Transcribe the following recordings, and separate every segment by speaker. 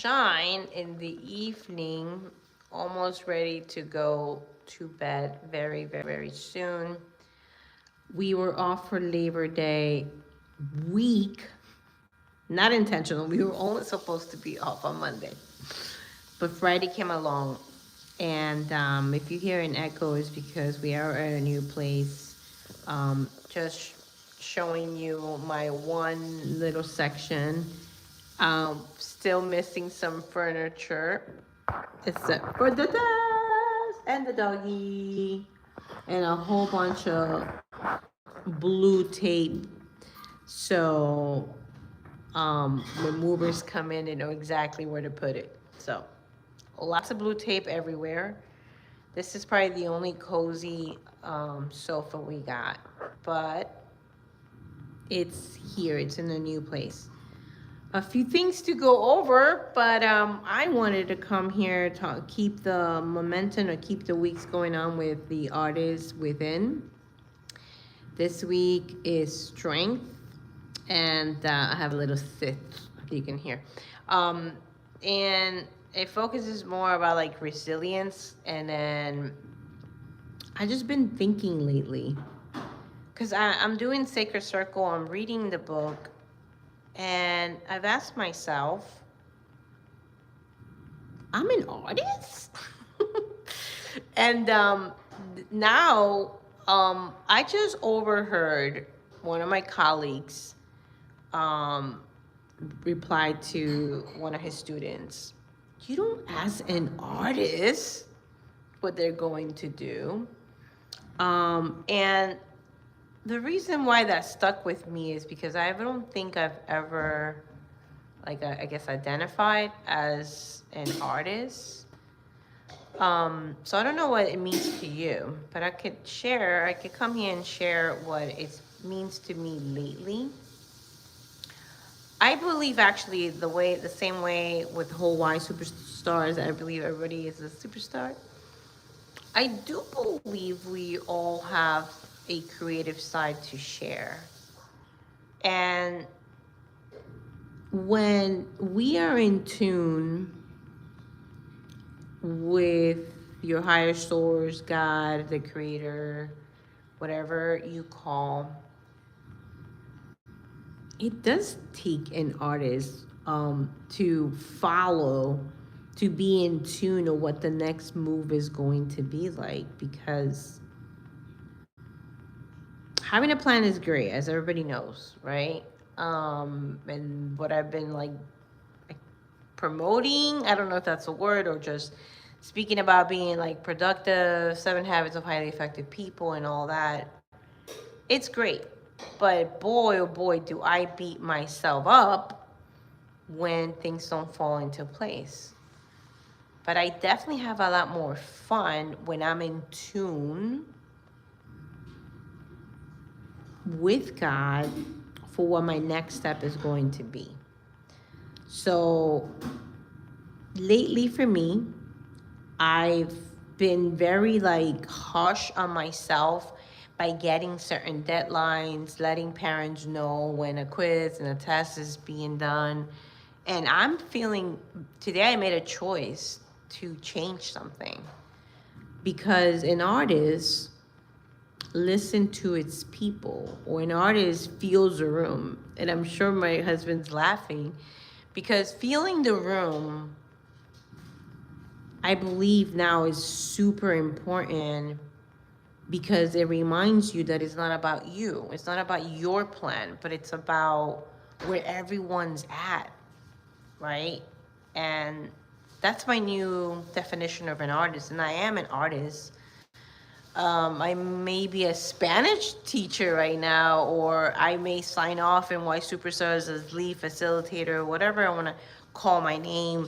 Speaker 1: shine in the evening, almost ready to go to bed very, very, very soon. We were off for Labor Day week, not intentional. We were only supposed to be off on Monday. But Friday came along, and if you hear an echo, it's because we are at a new place. Just showing you my one little section. Still missing some furniture, except for the desk and the doggy, and a whole bunch of blue tape. So when movers come in, they know exactly where to put it. So lots of blue tape everywhere. This is probably the only cozy sofa we got, but it's here. It's in a new place. A few things to go over, but I wanted to come here to keep the momentum or keep the weeks going on with the artists within. This week is strength, and I have a little sip you can hear. And it focuses more about like resilience, and then I just been thinking lately, because I'm doing Sacred Circle, I'm reading the book, and I've asked myself, I'm an artist? And now I just overheard one of my colleagues um, reply to one of his students, you don't ask an artist what they're going to do. And the reason why that stuck with me is because I don't think I've ever, like, I guess, identified as an artist. So I don't know what it means to you, but I could come here and share what it means to me lately. I believe actually the same way with the whole YSuperstars, I believe everybody is a superstar. I do believe we all have a creative side to share. And when we are in tune with your higher source, God, the creator, whatever you call, it does take an artist to follow, to be in tune of what the next move is going to be like, because having a plan is great, as everybody knows, right? And what I've been like promoting, I don't know if that's a word, or just speaking about being like productive, 7 habits of highly effective people and all that, it's great. But boy, oh boy, do I beat myself up when things don't fall into place. But I definitely have a lot more fun when I'm in tune with God for what my next step is going to be. So lately for me, I've been very like harsh on myself by getting certain deadlines, letting parents know when a quiz and a test is being done. And I'm feeling, today I made a choice to change something, because an artist listen to its people, or an artist feels the room. And I'm sure my husband's laughing, because feeling the room, I believe now, is super important, because it reminds you that it's not about you. It's not about your plan, but it's about where everyone's at, right? And that's my new definition of an artist. And I am an artist. I may be a Spanish teacher right now, or I may sign off in YSuperstars as lead facilitator, whatever I want to call my name,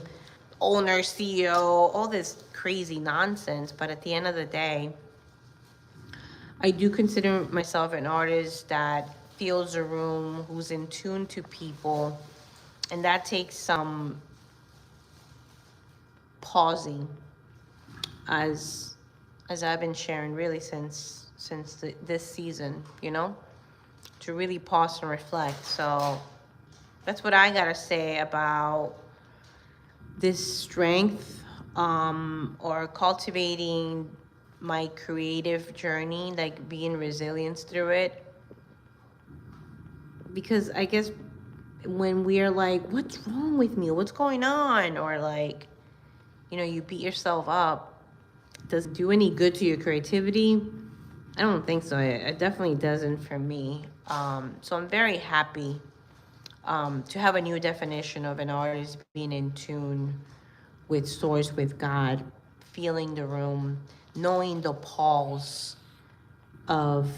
Speaker 1: owner, CEO, all this crazy nonsense. But at the end of the day, I do consider myself an artist that feels a room, who's in tune to people, and that takes some pausing, as I've been sharing really since this season, to really pause and reflect. So that's what I gotta say about this strength, or cultivating my creative journey, like being resilient through it. Because I guess when we're like, what's wrong with me? What's going on? Or like, you beat yourself up. Does it do any good to your creativity? I don't think so. It definitely doesn't for me. So I'm very happy to have a new definition of an artist being in tune with source, with God, feeling the room, knowing the pulse of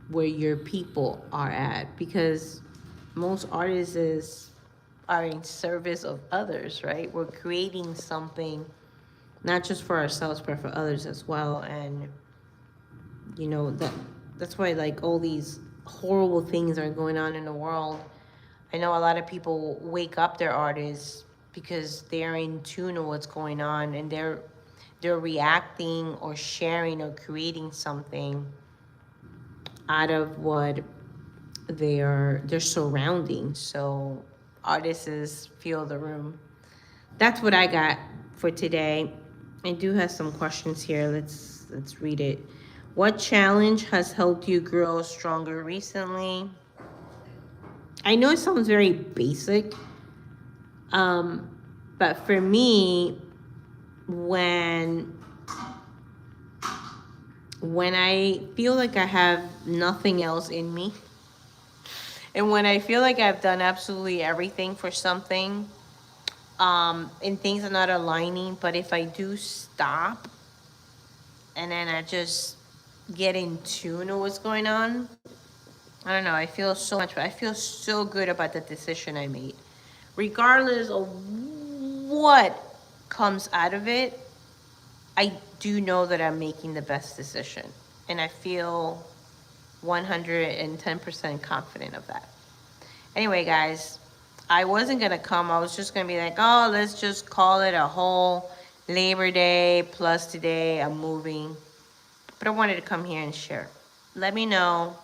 Speaker 1: where your people are at. Because most are in service of others, right? We're creating something not just for ourselves but for others as well. And that's why, like, all these horrible things are going on in the world. I know a lot of people wake up their artists because they're in tune with what's going on, and they're reacting or sharing or creating something out of what their surroundings. So artists feel the room. That's what I got for today. I do have some questions here. Let's read it. What challenge has helped you grow stronger recently? I know it sounds very basic, um, but for me, when when I feel like I have nothing else in me, and when I feel like I've done absolutely everything for something, and things are not aligning, but if I do stop and then I just get in tune with what's going on, I don't know, I feel so good about the decision I made. Regardless of what comes out of it, I do know that I'm making the best decision. And I feel 110% confident of that. Anyway, guys, I wasn't going to come. I was just going to be like, oh, let's just call it a whole Labor Day plus today I'm moving. But I wanted to come here and share. Let me know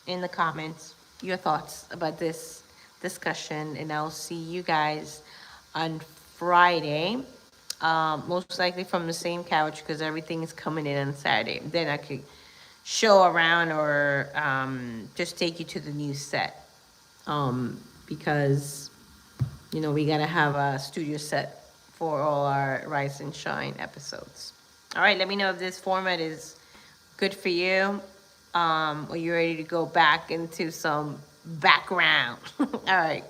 Speaker 1: in the comments your thoughts about this discussion, and I'll see you guys on Friday. Most likely from the same couch because everything is coming in on Saturday. Then I could show around or just take you to the new set, because we gotta have a studio set for all our Rise and Shine episodes. All right, let me know if this format is good for you, or you're ready to go back into some background. All right.